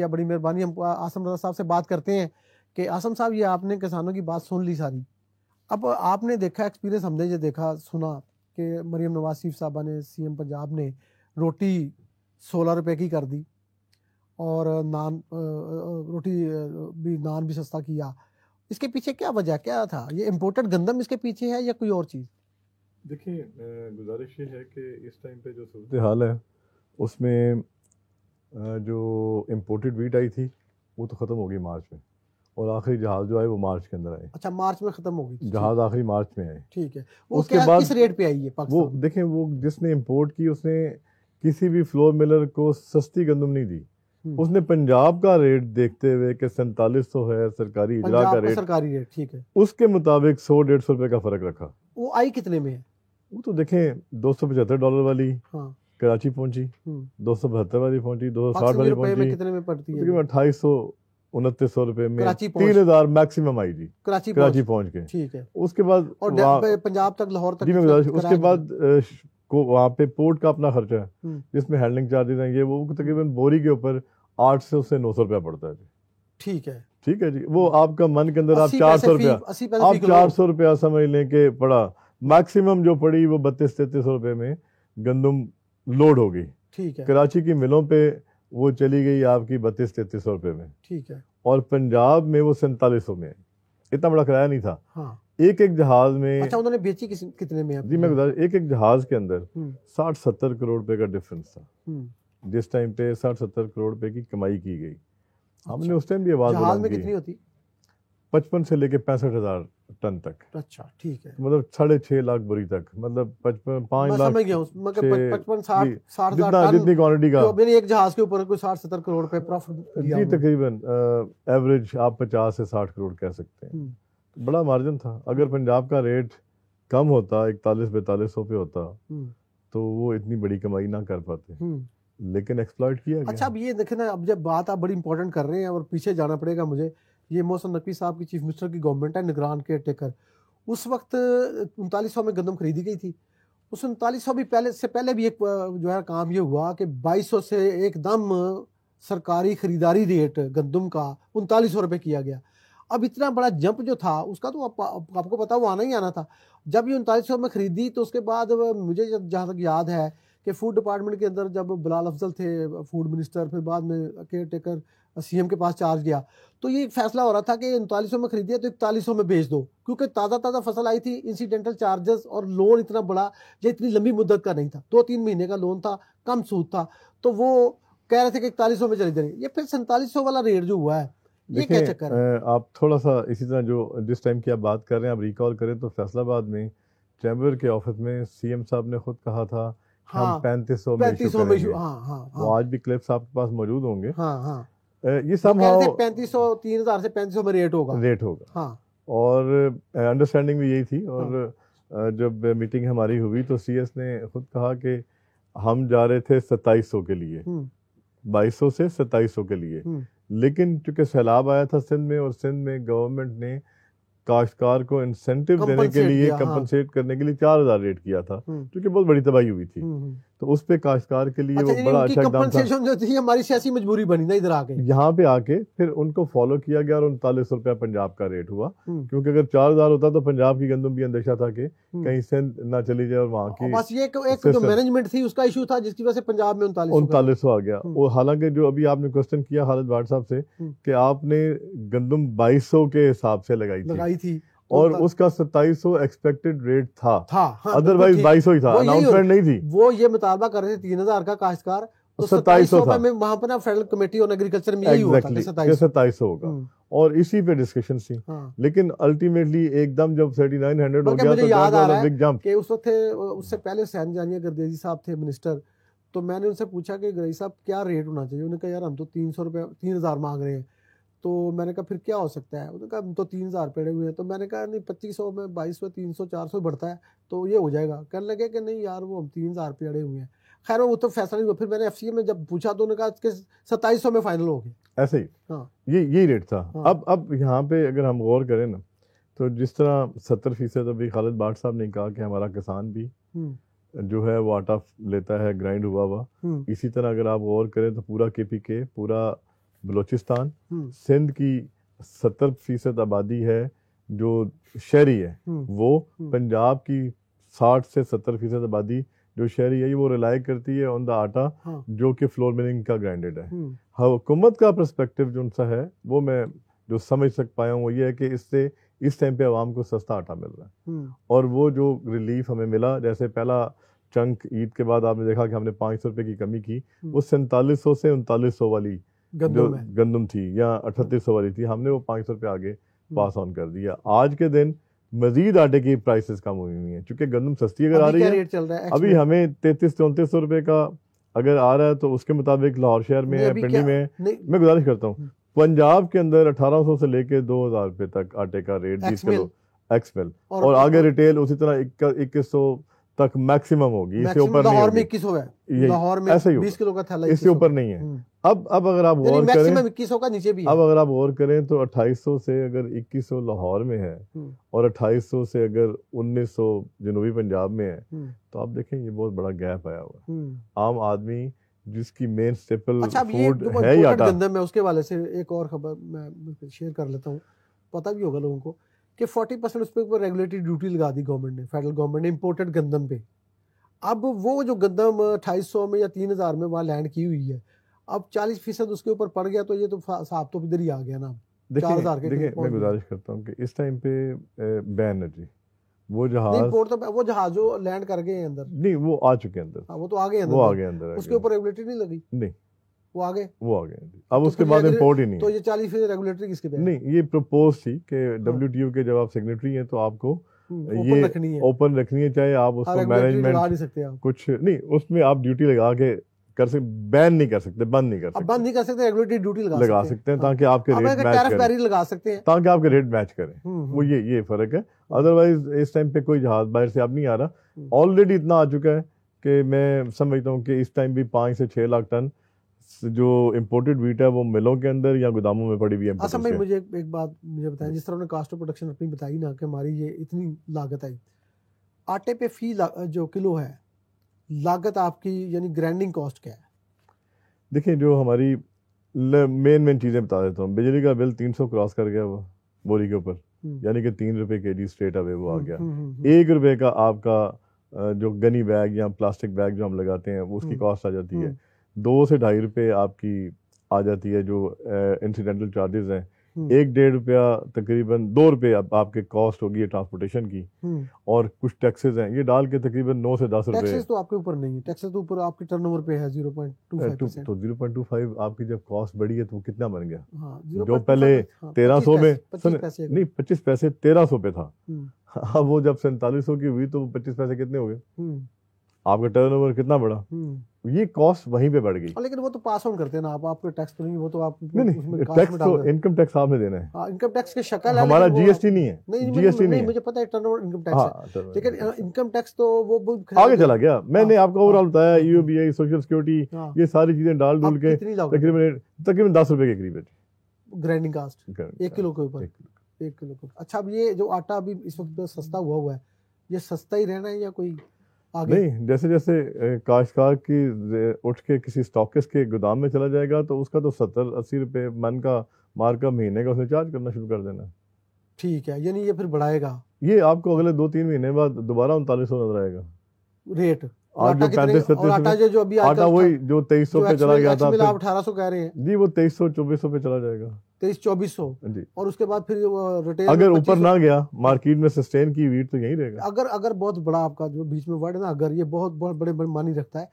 या बड़ी मेहरबानी। हम आसम रजा साहब से बात करते हैं कि आसम साहब, ये आपने किसानों की बात सुन ली सारी। अब आपने देखा, एक्सपीरियंस हमने ये देखा सुना कि मरियम नवाज शरीफ साहबा ने, सीएम पंजाब ने रोटी 16 रुपए की कर दी और नान भी सस्ता किया। इसके पीछे क्या वजह क्या था? ये इम्पोर्टेड गंदम इसके पीछे है या कोई और चीज़? देखिए, गुजारिश ये है कि इस टाइम पे जो सूरत हाल है उसमें जो इम्पोर्टेड वीट आई थी वो तो ख़त्म हो गई मार्च में, और आखिरी जहाज़ जो आए वो मार्च के अंदर आए। अच्छा, मार्च में ख़त्म हो गई जहाज़ आखिरी मार्च में आए। ठीक है। वो उसके बाद किस रेट पे आई है पाकिस्तान? वो देखें, वो जिसने इम्पोर्ट की उसने किसी भी फ्लोर मिलर को सस्ती गंदम नहीं दी। उसने पंजाब का रेट देखते हुए कि 4700 है सरकारी इजरा का रेट, सरकारी रेट, ठीक है, उसके मुताबिक 100-150 रुपए का फर्क रखा। वो आई कितने में है? वो तो देखें, $275 वाली कराची पहुंची, 272 वाली पहुंची, 260 वाली पहुंची, कितने में पड़ती है? 2800-2900 रुपए में 3000 मैक्सिमम आई जी कराची पहुंच के। ठीक है। उसके बाद पंजाब तक, लाहौर तक। उसके बाद को वहाँ पे पोर्ट का अपना खर्चा है जिसमें हैंडलिंग चार्जेस हैं, ये वो तकरीबन बोरी के ऊपर 800 से 900 रुपया पड़ता है जी। ठीक है, ठीक है जी। वो आपका मन के अंदर आप 400 रुपया, आप 400 रुपया समझ लें कि पड़ा। मैक्सिमम जो पड़ी वो 3200-3300 रुपए में गंदम लोड हो गई। ठीक है। कराची की मिलों पे वो चली गई आपकी 3200-3300 रुपए में। ठीक है। और पंजाब में वो 4700 में। इतना बड़ा किराया नहीं था। हाँ। एक जहाज में। अच्छा, उन्होंने बेची कितने में? जी मैं बता, एक जहाज के अंदर 60-70 करोड़ रुपए का डिफरेंस था। जिस टाइम पे 60-70 करोड़ रुपए की कमाई की गई। हमने उस टाइम भी आवाज जहाज में कितनी होती? 55 से लेके 65,000 टन तक। अच्छा, ठीक है। मतलब 6.5 लाख बोरी तक, मतलब 55 लाख, 55-60 जितनी क्वांटिटी का मैंने एक जहाज के ऊपर कोई 60-70 करोड़ रुपए प्रॉफिट जी तकरीबन एवरेज आप 50 से 60 करोड़ कह सकते हैं। बड़ा मार्जिन था। अगर पंजाब का रेट कम होता, 41-4200 पे होता, तो वो इतनी बड़ी कमाई ना कर पाते, लेकिन एक्सप्लॉइट किया गया। अच्छा, अब ये देखें ना, अब जब बात आप बड़ी इंपॉर्टेंट कर रहे हैं और पीछे जाना पड़ेगा मुझे, ये मोहसिन नकवी साहब की चीफ मिनिस्टर की गवर्नमेंट है, निगरान केयर टेकर। उस वक्त 3900 में गंदम खरीदी गई थी। उस 3900 भी पहले भी एक जो है काम ये हुआ कि 2200 से एकदम सरकारी खरीदारी रेट गंदम का 3900 रुपये किया गया। अब इतना बड़ा जंप जो था उसका तो आपको पता, वो आना ही आना था। जब ये 3900 में खरीदी तो उसके बाद मुझे जहाँ तक याद है कि फूड डिपार्टमेंट के अंदर जब बिलाल अफजल थे फूड मिनिस्टर, फिर बाद में केयर टेकर सीएम के पास चार्ज गया, तो ये फैसला हो रहा था कि 3900 में खरीदिए तो 4100 में बेच दो, क्योंकि ताज़ा फसल आई थी। इंसिडेंटल चार्जेस और लोन इतना बड़ा, ये इतनी लंबी मुद्दत का नहीं था, 2-3 महीने का लोन था, कम सूद था, तो वो कह रहे थे कि 4100 में चले जाएंगे। ये फिर 4700 वाला रेट जो हुआ है, ये क्या चक्कर है? आप थोड़ा सा इसी तरह जो जिस टाइम की आप बात कर रहे हैं, आप रिकॉल करें तो फैसलाबाद में चैम्बर के ऑफिस में सीएम साहब ने खुद कहा था हम 3500 में इशू करेंगे। वो आज भी क्लिप्स आपके पास मौजूद होंगे। ये सब 3500, 3000 से 3500 में रेट होगा। हाँ। और अंडरस्टैंडिंग भी यही थी। और जब मीटिंग हमारी हुई तो सीएस ने खुद कहा कि हम जा रहे थे 2700 के लिए, 2200 से 2700 के लिए, लेकिन चूंकि सैलाब आया था सिंध में, और सिंध में गवर्नमेंट ने काश्तकार को इंसेंटिव देने के लिए, कंपनसेट करने के लिए 4000 रेट किया था, क्योंकि बहुत बड़ी तबाही हुई थी। तो उस पे काश्तकार के लिए वो बड़ा अच्छा इक़दाम था। जो थी हमारी सियासी मजबूरी बनी ना, इधर आके, यहाँ पे आके फिर उनको फॉलो किया गया और 3900 रुपया पंजाब का रेट हुआ। क्योंकि अगर 4000 होता तो पंजाब की गंदम भी अंदेशा था कि कहीं सिंध ना चली जाए, और वहाँ की बस ये एक जो मैनेजमेंट थी उसका इशू था, जिसकी वजह से पंजाब में 3900 आ गया। और हालांकि जो अभी आपने क्वेश्चन किया खालिद भाट साहब से कि आपने गंदम 2200 के हिसाब से लगाई थी और उसका 2700 एक्सपेक्टेड रेट था। अदरवाइज 2200 ही था, अनाउंसमेंट नहीं थी। वो ये मुतालबा कर रहे थे 3000 का काश्तकार, तो 2700 था। वहां पर ना फेडरल कमेटी ऑन एग्रीकल्चर में यही हुआ था कि 2700 होगा, और इसी पे डिस्कशन थी। लेकिन अल्टीमेटली एकदम जब 3900 हो गया तो याद आ रहा है कि उस वक्त उससे पहले हुसैन जानिया गर्देजी साहब थे मिनिस्टर, तो मैंने उनसे पूछा कि गर्देजी साहब क्या रेट होना चाहिए। उन्होंने कहा यार हम तो 300 रुपये 3000 मांग रहे हैं। तो मैंने कहा फिर क्या हो सकता है? उन्होंने कहा हम तो 3000 पड़े हुए हैं। तो मैंने कहा नहीं, 2500 में 2200 300 400 बढ़ता है तो ये हो जाएगा। कहने लगे कि नहीं यार वो हम 3000 पे अड़े हुए हैं। खैर वो तो फैसला नहीं हुआ। फिर मैंने एफसीए में जब पूछा तो उन्होंने कहा कि 2700 में फाइनल हो गया। ऐसे ही यही रेट था। अब यहाँ पे अगर हम गौर करें ना, तो जिस तरह 70% अभी खालिद भाट साहब ने कहा कि हमारा किसान भी जो है वो आटा लेता है ग्राइंड हुआ, इसी तरह अगर आप गौर करें तो पूरा केपीके, पूरा बलूचिस्तान, सिंध की 70% आबादी है जो शहरी है, वो पंजाब की 60 से 70% आबादी जो शहरी है वो रिलाई करती है ऑन द आटा जो कि फ्लोर मिलिंग का ग्राइंडेड है। हुकूमत का पर्सपेक्टिव जो उनसा है वो मैं जो समझ सक पाया हूँ वो ये है कि इससे इस टाइम पे आवाम को सस्ता आटा मिल रहा है, और वो जो रिलीफ हमें मिला, जैसे पहला चंक ईद के बाद आपने देखा कि हमने 500 रुपये की कमी की, वो 4700 से 3900 वाली जो गंदम थी या 3800 वाली थी, हमने वो 500 रुपये आगे पास ऑन कर दिया। आज के दिन मजीद आटे की प्राइसेस कम हुई हुई हैं, चूंकि गंदम सस्ती अगर आ रही है, रेट चल रहा है अभी हमें 3300-3400 रुपये का अगर आ रहा है तो उसके मुताबिक लाहौर शहर में है, पिंडी में है, मैं गुजारिश करता हूँ पंजाब के अंदर 1800 से लेके 2000 रुपये तक आटे का रेट 20 किलो एक्समिल, और आगे रिटेल उसी तरह 2100 तक मैक्सिमम होगी, इससे ऊपर नहीं लाहौर में 2100 है, लाहौर में 20 किलो का थैला इससे ऊपर नहीं है। अब अगर आप गौर करें, 2100 का नीचे भी है। अब अगर आप गौर करें तो 2800 से अगर 2100 लाहौर में है और 2800 से अगर 1900 जनूबी पंजाब में है, तो आप देखें ये बहुत बड़ा गैप आया हुआ है। आम आदमी जिसकी मेन स्टेपल फूड है ही आटा, गंदम है, उसके वाले से एक और खबर मैं शेयर कर लेता हूँ, पता भी होगा लोगों को कि 40% उस पर रेगुलेटरी ड्यूटी लगा दी गवर्नमेंट ने, फेडरल गवर्नमेंट ने इम्पोर्टेड गंदम पे। अब वो जो गंदम 2800 में या 3000 में वहाँ लैंड की हुई है, अब 40% उसके ऊपर पड़ गया, तो ये तो साहब तो इधर ही आ गया ना। 4000 के देखिए मैं गुजारिश करता हूँ कि इस टाइम पे बैन है जी, वो जहाज वो जहाज जो लैंड कर गए अंदर, नहीं वो आ चुके अंदर, वो तो आ गए अंदर, वो आ गए अंदर, उसके ऊपर रेगुलेटरी नहीं लगी, नहीं वो आ गए अब उसके बाद इम्पोर्ट ही नहीं। तो ये 40% रेगुलेटरी किसके पे? नहीं, ये प्रपोज थी कि WTO के जब आप सिग्नेटरी हैं तो आपको ये ओपन रखनी है, चाहे आप उसको मैनेजमेंट नहीं सकते आप कुछ नहीं, उसमें आप ड्यूटी लगा के कर सकते, बैन नहीं कर सकते, बंद नहीं कर सकते, बंद नहीं कर सकते, रेगुलेटरी ड्यूटी लगा सकते हैं ताकि आपके रेट मैच करें, लगा सकते हैं ताकि आपके रेट मैच करें। वो ये फर्क है। अदरवाइज इस टाइम पे कोई जहाज बाहर से अब नहीं आ रहा, ऑलरेडी इतना आ चुका है कि मैं समझता हूँ कि इस टाइम भी 5 से 6 लाख टन जो इम्पोर्टेड वीट है वो मिलों के अंदर या गोदामों में पड़ी हुई है। अच्छा भाई मुझे एक बात मुझे बताएं, जिस तरह उन्होंने कास्ट ऑफ प्रोडक्शन अपनी बताई ना कि हमारी ये इतनी लागत आई, आटे पे फी जो किलो है लागत आपकी, यानी ग्राइंडिंग कॉस्ट क्या है? देखिए जो हमारी मेन चीज़ें बता देता हूँ। बिजली का बिल 300 क्रॉस कर गया वो बोरी के ऊपर, यानी कि 3 रुपए kg स्ट्रेट अवे वो आ गया। 1 रुपए का आपका जो गनी बैग या प्लास्टिक बैग जो हम लगाते हैं वो उसकी कॉस्ट आ जाती है। 2 से 2.5 रुपए आपकी आ जाती है जो इंसिडेंटल चार्जेस हैं। 1-1.5 रुपया तकरीबन 2 रुपए आपके कॉस्ट होगी ट्रांसपोर्टेशन की, और कुछ टैक्सेस हैं, ये डाल के तकरीबन 9 से 10 रुपए। टैक्सेस तो आपके ऊपर नहीं है, टैक्सेस तो ऊपर आपके टर्नओवर पे है 0.25%। तो 0.25 आपकी जब कॉस्ट बढ़ी है तो वो कितना बन गया? जो पहले 1300 में नहीं 25 पैसे 1300 पे था, अब वो जब 4700 की हुई तो 25 पैसे कितने हो गए? आपका टर्नओवर कितना बढ़ा? ये कॉस्ट वहीं पे बढ़ गई। लेकिन वो तो पास ऑन करते हैं ना, आपके टैक्स तो नहीं, वो तो आप नहीं टैक्स तो इनकम टैक्स आपने देना है। इनकम टैक्स की शक्ल है, हमारा जीएसटी नहीं है। जीएसटी नहीं, मुझे पता है टर्नओवर इनकम टैक्स है, लेकिन इनकम टैक्स तो वो आगे चला गया। मैंने आपको ओवरऑल बताया, यूबीआई, सोशल सिक्योरिटी, ये सारी चीजें डाल डूल के तकरीबन 10 रुपए के करीब है ग्राइंडिंग कास्ट 1 किलो के ऊपर। 1 किलो के। अच्छा, अब ये जो आटा अभी इस वक्त सस्ता हुआ है, ये सस्ता ही रहना है या कोई आगे? नहीं, जैसे जैसे काश्तकार की उठ के किसी स्टॉकिस्ट के गोदाम में चला जाएगा तो उसका तो 70-80 रुपए मन का मार का महीने का उसने चार्ज करना शुरू कर देना। ठीक है, यानी ये फिर बढ़ाएगा, ये आपको अगले 2-3 महीने बाद दोबारा 3900 नजर आएगा रेट। आज जो 35-37 जो अभी आटा वही जो 2300 पे चला गया था, आप 1800 कह रहे हैं जी, वो 2300-2400 पे चला जाएगा, 2300-2400 जी। और उसके बाद फिर रिटेल अगर ऊपर ना गया मार्केट में सस्टेन की वीट तो यही रहेगा। अगर बहुत बड़ा आपका जो बीच में वर्ड है ना, अगर ये बहुत बहुत बड़े मानी रखता है,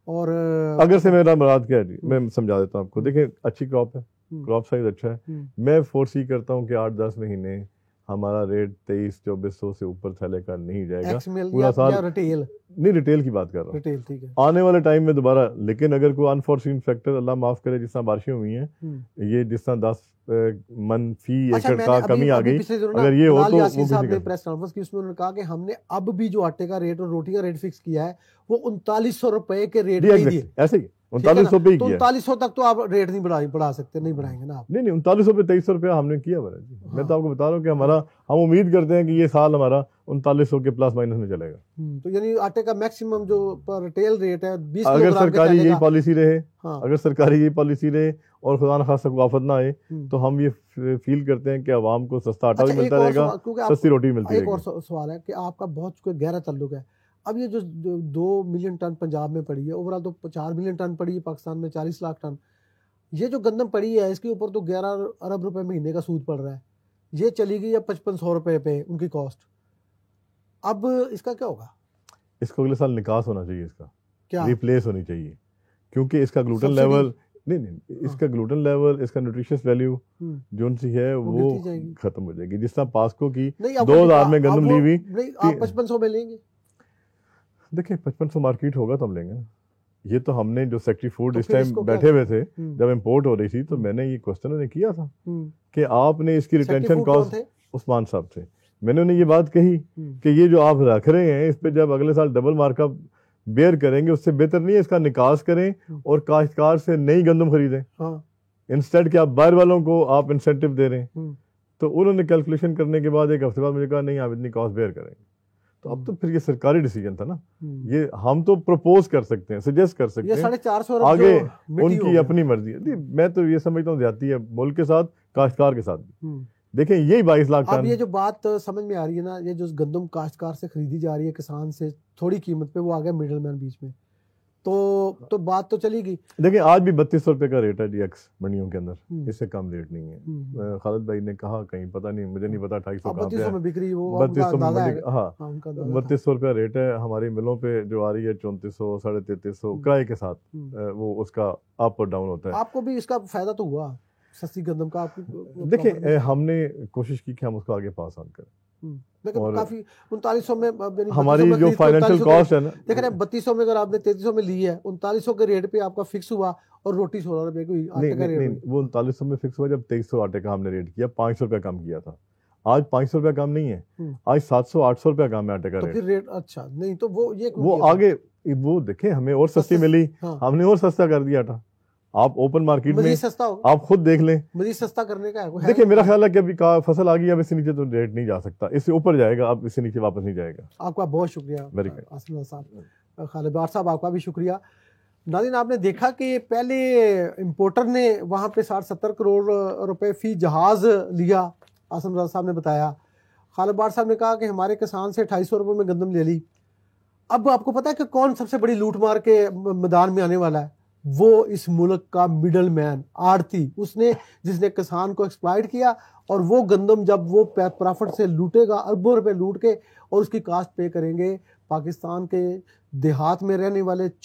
और अगर से मेरा मुराद क्या है जी, मैं समझा देता हूँ आपको। देखिए अच्छी क्रॉप है, क्रॉप साइज अच्छा है, मैं फोरसी करता हूँ कि 8-10 महीने हमारा रेट 2300-2400 से ऊपर थैले का नहीं जाएगा पूरा साल। रिटेल नहीं, रिटेल की बात कर रहा हूँ, रिटेल ठीक है आने वाले टाइम में दोबारा। लेकिन अगर कोई अनफॉर्चून फैक्टर, अल्लाह माफ करे, जिस तरह बारिशें हुई हैं, ये जिस तरह 10 मन फी एकड़ का कमी आ गई, अगर ये हो तो साहब ने प्रेस कॉन्फ्रेंस की, उसमें उन्होंने कहा कि हमने अब भी जो आटे का रेट और रोटी का रेट फिक्स किया है वो 3900 रुपए के रेट पे दिए। ऐसे ही 3900 पे ही किया। 3900 तक तो आप रेट नहीं बढ़ा सकते, नहीं बढ़ाएंगे ना आप? नहीं 3900 पे 2300 रुपया हमने किया बना जी। मैं तो आपको बता रहा हूँ कि हमारा, हम उम्मीद करते हैं कि ये साल हमारा 3900 के प्लस माइनस में चलेगा। तो यानी आटे का मैक्सिमम जो रिटेल रेट है 20 अगर सरकारी यही पॉलिसी रहे, अगर सरकारी यही पॉलिसी रहे और खुदा न खास्ता कोई आफत ना आए तो हम ये फील करते हैं कि आवाम को सस्ता आटा भी मिलता रहेगा, सस्ती रोटी मिलती रहेगी। एक और सवाल है कि आपका बहुत गहरा ताल्लुक है, अब ये जो 2 मिलियन टन पंजाब में पड़ी है, ओवरऑल तो 4 मिलियन टन पड़ी है, पाकिस्तान में 40 लाख टन, ये जो गंदम पड़ी है इसके ऊपर तो 11 अरब रुपए महीने का सूद पड़ रहा है, ये चली गई है 5500 रुपए पे उनकी कॉस्ट। अब इसका क्या होगा? इसको अगले साल निकास होना चाहिए, इसका क्या रिप्लेस होनी चाहिए, क्योंकि इसका ग्लूटेन लेवल नहीं इसका ग्लूटेन लेवल, इसका न्यूट्रिशियस वैल्यू जो सी है वो खत्म हो जाएगी। जिस तरह पास्को की 2000 में गंदम ली हुई, आप 5500 में लेंगे? देखिए 5500 मार्केट होगा तब लेंगे ना। ये तो हमने जो सेक्रेटरी फूड इस टाइम बैठे हुए थे जब इम्पोर्ट हो रही थी, तो मैंने ये क्वेश्चन उन्हें किया था कि आपने इसकी रिटेंशन कॉस्ट, उस्मान साहब थे, मैंने उन्हें ये बात कही कि ये जो आप रख रहे हैं इस पे जब अगले साल डबल मार्कअप बेयर करेंगे, उससे बेहतर नहीं है इसका निकास करें और काश्तकार से नई गंदम खरीदें, इंस्टेड कि आप बाहर वालों को आप इंसेंटिव दे रहे हैं। तो उन्होंने कैलकुलेशन करने के बाद एक हफ्ते बाद मुझे कहा नहीं आप इतनी कॉस्ट बेयर करेंगे। तो अब तो फिर ये सरकारी डिसीजन था ना, ये हम तो प्रपोज कर सकते हैं, सजेस्ट कर सकते हैं, 450 आगे उनकी अपनी मर्जी है। मैं तो ये समझता हूँ ज्यादती है मुल्क के साथ, काश्तकार के साथ भी। देखें यही 22 लाख टन। अब ये जो बात समझ में आ रही है ना, ये जो गंदम काश्तकार से खरीदी जा रही है किसान से थोड़ी कीमत पे, वो आ गया मिडल मैन बीच में, तो बात तो चलेगी। देखिए आज भी 3200 रुपए का रेट है जी एक्स मंडियों के अंदर, इससे कम रेट नहीं है। खालिद भाई ने कहा कहीं, पता नहीं, मुझे नहीं पता 250 में बिक रही है वो, 3200 हाँ 3200 रुपया रेट है। हमारी मिलों पे जो आ रही है 3400 3300 किराए के साथ, वो उसका अप और डाउन होता है। आपको भी इसका फायदा तो हुआ सस्ती गंदम का? आपकी देखिए हमने कोशिश की कि हम उसको आगे पास ऑन करें, लेकिन काफी 3900 में हमारी जो फाइनेंशियल कॉस्ट है ना, देख रहे हैं 3200 में अगर आपने 3300 में ली है, 3900 के रेट पे आपका फिक्स हुआ और रोटी 16 रुपए की आटे का रेट। नहीं वो 3900 में फिक्स हुआ जब 2300 आटे का हमने रेट किया, 500 रुपया कम किया था। आज 500 रुपया कम नहीं है, आज 700-800 रुपया कम है आटे का रेट। फिर रेट अच्छा नहीं तो वो आगे वो देखें हमें और सस्ती मिली, हमने और सस्ता कर दिया आटा। आप ओपन मार्केट में सस्ता आप खुद देख लें, मजीद सस्ता करने का है। देखिए मेरा ख्याल है कि अभी फसल आ गई, अब इससे नीचे तो रेट नहीं जा सकता, इससे ऊपर जाएगा, अब इससे नीचे वापस नहीं जाएगा। आपका बहुत शुक्रिया आसिम साहब। खालिद बार साहब आपका भी शुक्रिया। नाज़रीन आपने देखा कि पहले इंपोर्टर ने वहाँ पे 60-70 करोड़ रुपए फी जहाज लिया, आसिम साहब ने बताया। खालिद बार साहब ने कहा कि हमारे किसान से 250 रुपये में गंदम ले ली। अब आपको पता है कि कौन सबसे बड़ी लूट मार के मैदान में आने वाला है? वो इस मुल्क का मिडल मैन, आड़ती, उसने जिसने किसान को एक्सप्लॉइट किया, और वो गंदम जब वो प्रॉफिट से लूटेगा, अरबों रुपए लूट के, और उसकी कास्ट पे करेंगे पाकिस्तान के देहात में रहने वाले